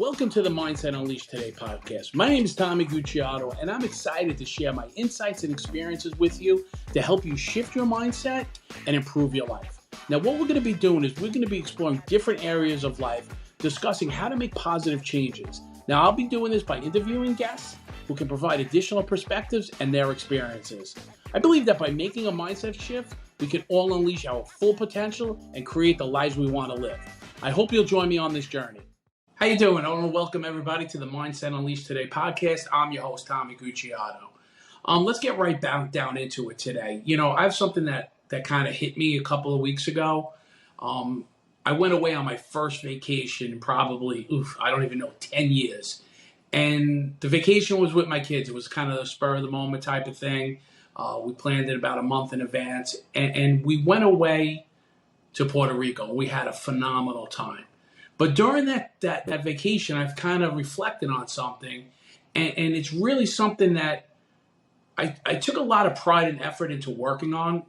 Welcome to the Mindset Unleashed Today podcast. My name is Tommy Gucciardo, and I'm excited to share my insights and experiences with you to help you shift your mindset and improve your life. Now, what we're going to be doing is we're going to be exploring different areas of life, discussing how to make positive changes. Now, I'll be doing this by interviewing guests who can provide additional perspectives and their experiences. I believe that by making a mindset shift, we can all unleash our full potential and create the lives we want to live. I hope you'll join me on this journey. How you doing? I want to welcome everybody to the Mindset Unleashed Today podcast. I'm your host, Tommy Gucciardo. Let's get right down into it today. You know, I have something that kind of hit me a couple of weeks ago. I went away on my first vacation, probably, I don't even know, 10 years. And the vacation was with my kids. It was kind of a spur of the moment type of thing. We planned it about a month in advance. And we went away to Puerto Rico. We had a phenomenal time. But during that vacation, I've kind of reflected on something, and it's really something that I took a lot of pride and effort into working on,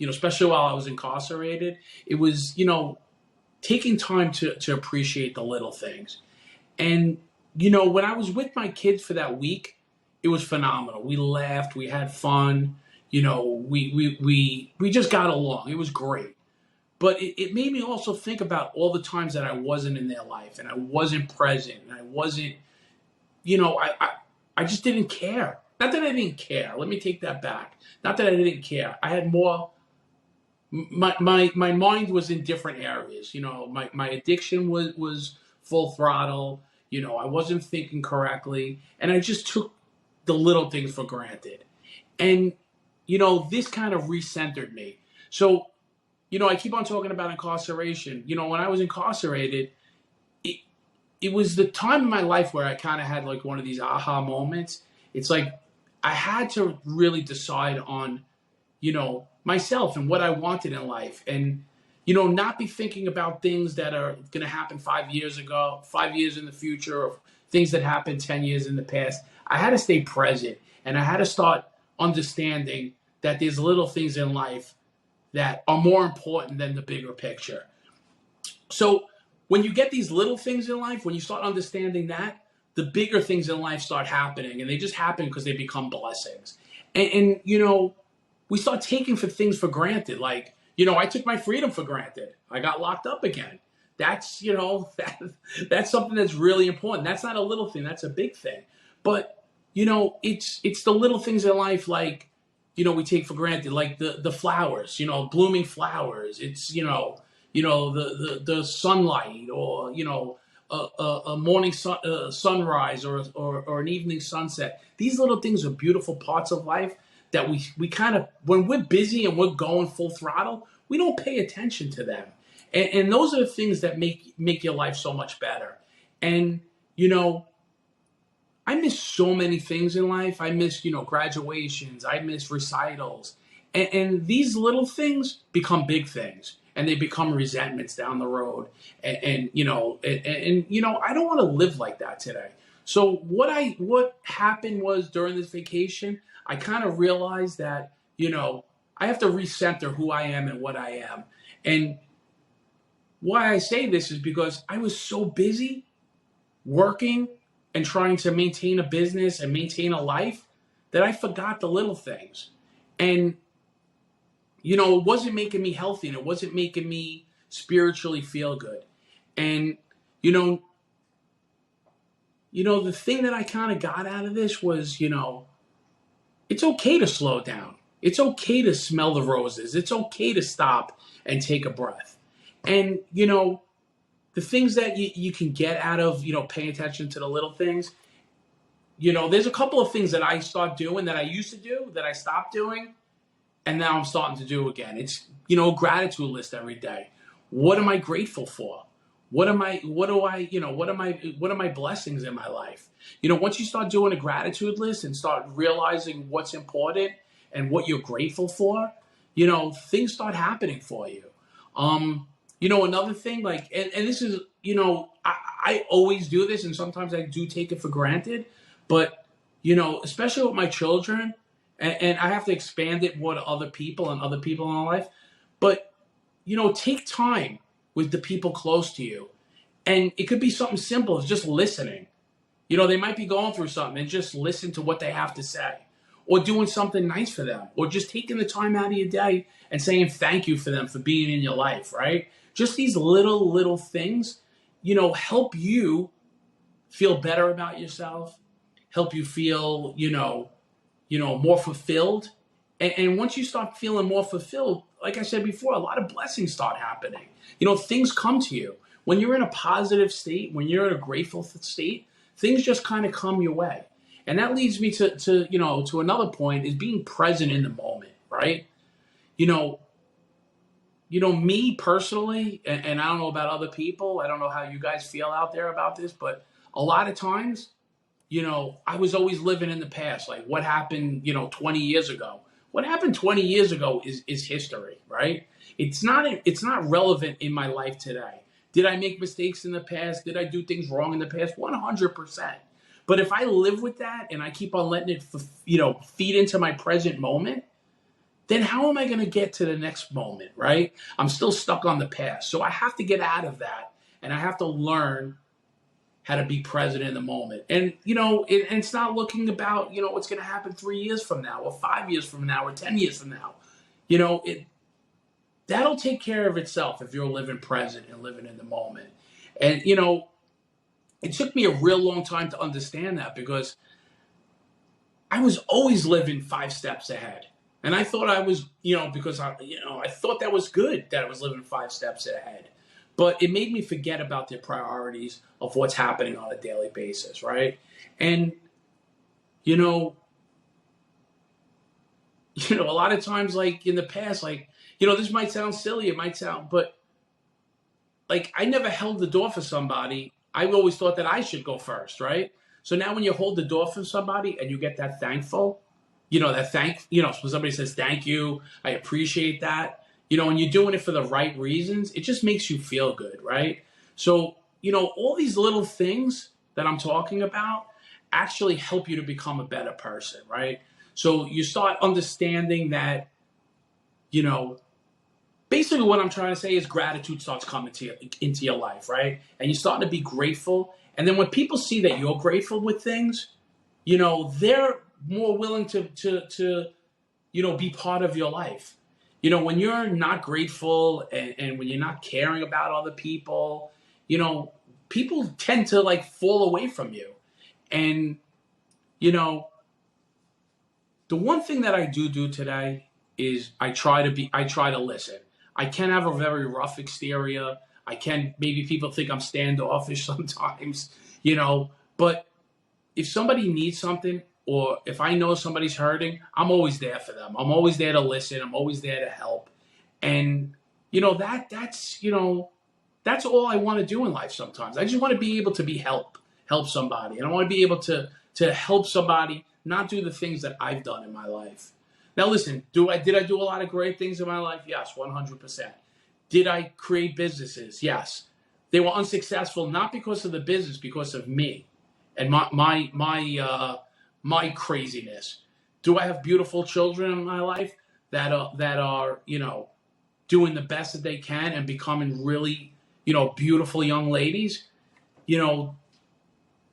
especially while I was incarcerated. It was, taking time to appreciate the little things. And, when I was with my kids for that week, it was phenomenal. We laughed, we had fun, we just got along. It was great. But it made me also think about all the times that I wasn't in their life and I wasn't present and I wasn't, I just didn't care. Not that I didn't care. Let me take that back. Not that I didn't care. I had more, my mind was in different areas. My addiction was full throttle. I wasn't thinking correctly. And I just took the little things for granted. And, this kind of recentered me. So, I keep on talking about incarceration. When I was incarcerated, it was the time in my life where I kind of had like one of these aha moments. It's like I had to really decide on, myself and what I wanted in life. And, not be thinking about things that are going to happen 5 years ago, 5 years in the future, or things that happened 10 years in the past. I had to stay present, and I had to start understanding that there's little things in life that are more important than the bigger picture. So when you get these little things in life, when you start understanding that, the bigger things in life start happening, and they just happen because they become blessings. And we start taking things for granted. Like, I took my freedom for granted. I got locked up again. That's, that's something that's really important. That's not a little thing. That's a big thing. But, it's the little things in life, like, we take for granted, like the flowers, blooming flowers. It's, the sunlight, or, a morning sunrise or an evening sunset. These little things are beautiful parts of life that we kind of, when we're busy and we're going full throttle, we don't pay attention to them. And those are the things that make your life so much better. And, I miss so many things in life. I miss, graduations. I miss recitals. And these little things become big things, and they become resentments down the road. And I don't want to live like that today. So what happened was, during this vacation, I kind of realized that, I have to recenter who I am and what I am. And why I say this is because I was so busy working and trying to maintain a business and maintain a life that I forgot the little things. And, it wasn't making me healthy, and it wasn't making me spiritually feel good. And, the thing that I kind of got out of this was, it's okay to slow down. It's okay to smell the roses. It's okay to stop and take a breath. And, the things that you can get out of, paying attention to the little things, there's a couple of things that I start doing that I used to do that I stopped doing, and now I'm starting to do again. It's, a gratitude list every day. What am I grateful for? What are my blessings in my life? Once you start doing a gratitude list and start realizing what's important and what you're grateful for, things start happening for you. Another thing, like, and this is, I always do this, and sometimes I do take it for granted, but, especially with my children, and I have to expand it more to other people and other people in my life, but, take time with the people close to you And it could be something simple as just listening. You know, they might be going through something and just listen to what they have to say, or doing something nice for them, or just taking the time out of your day and saying thank you for them for being in your life, right? Just these little things, you know, help you feel better about yourself, help you feel, more fulfilled. And once you start feeling more fulfilled, like I said before, a lot of blessings start happening. You know, things come to you. When you're in a positive state, when you're in a grateful state, things just kind of come your way. And that leads me to another point, is being present in the moment, right? You know, me personally, and I don't know about other people, I don't know how you guys feel out there about this, but a lot of times, I was always living in the past. Like what happened, 20 years ago. What happened 20 years ago is history, right? It's not relevant in my life today. Did I make mistakes in the past? Did I do things wrong in the past? 100%. But if I live with that and I keep on letting it, feed into my present moment, then how am I going to get to the next moment, right? I'm still stuck on the past. So I have to get out of that, and I have to learn how to be present in the moment. And, and it's not looking about, what's going to happen 3 years from now, or 5 years from now, or 10 years from now. That'll take care of itself if you're living present and living in the moment. And, it took me a real long time to understand that, because I was always living 5 steps ahead. And I thought I was, because I thought that was good that I was living 5 steps ahead. But it made me forget about the priorities of what's happening on a daily basis, right? And, a lot of times, like in the past, like, this might sound silly, but like I never held the door for somebody. I always thought that I should go first, right? So now when you hold the door for somebody and you get that thankful, when somebody says thank you, I appreciate that, and you're doing it for the right reasons, it just makes you feel good, right? So, all these little things that I'm talking about actually help you to become a better person, right? So you start understanding that, basically what I'm trying to say is gratitude starts coming into your life, right? And you start to be grateful. And then when people see that you're grateful with things, they're more willing to be part of your life. When you're not grateful and when you're not caring about other people, people tend to like fall away from you. And, the one thing that I do today is I try to listen. I can have a very rough exterior. Maybe people think I'm standoffish sometimes, but if somebody needs something, or if I know somebody's hurting, I'm always there for them. I'm always there to listen. I'm always there to help. And, that's all I want to do in life sometimes. I just want to be able to help somebody. And I want to be able to help somebody not do the things that I've done in my life. Now, listen, did I do a lot of great things in my life? Yes, 100%. Did I create businesses? Yes. They were unsuccessful, not because of the business, because of me and my craziness. Do I have beautiful children in my life that are doing the best that they can and becoming really, beautiful young ladies?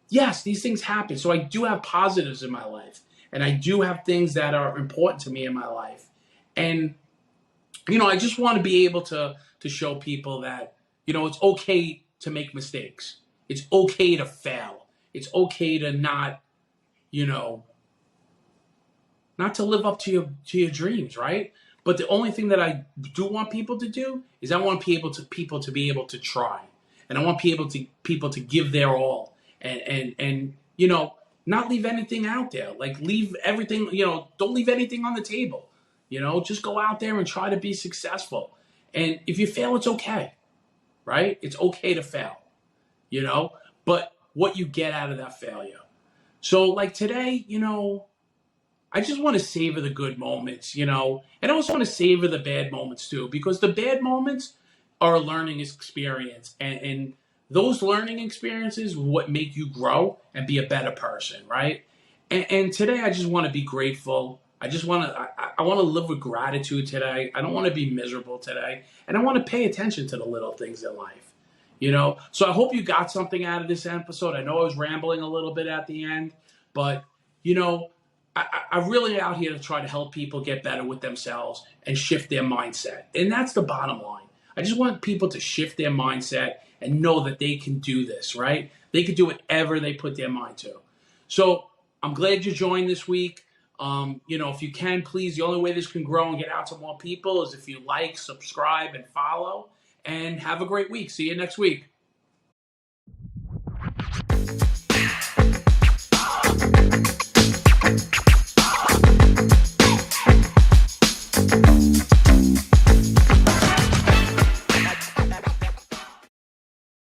Yes, these things happen. So I do have positives in my life, and I do have things that are important to me in my life. And, I just want to be able to show people that, it's okay to make mistakes. It's okay to fail. It's okay to not to live up to your dreams, right? But the only thing that I do want people to do is I want people to be able to try. And I want people to give their all. And not leave anything out there. Like leave everything, don't leave anything on the table. Just go out there and try to be successful. And if you fail, it's okay, right? It's okay to fail, but what you get out of that failure. So like today, I just want to savor the good moments, and I also want to savor the bad moments too, because the bad moments are a learning experience, and those learning experiences what make you grow and be a better person, right? And today I just want to be grateful. I want to live with gratitude today. I don't want to be miserable today, and I want to pay attention to the little things in life. So I hope you got something out of this episode. I know I was rambling a little bit at the end, but you know, I'm really out here to try to help people get better with themselves and shift their mindset. And that's the bottom line. I just want people to shift their mindset and know that they can do this, right? They can do whatever they put their mind to. So I'm glad you joined this week. If you can, please, the only way this can grow and get out to more people is if you like, subscribe, and follow. And have a great week. See you next week.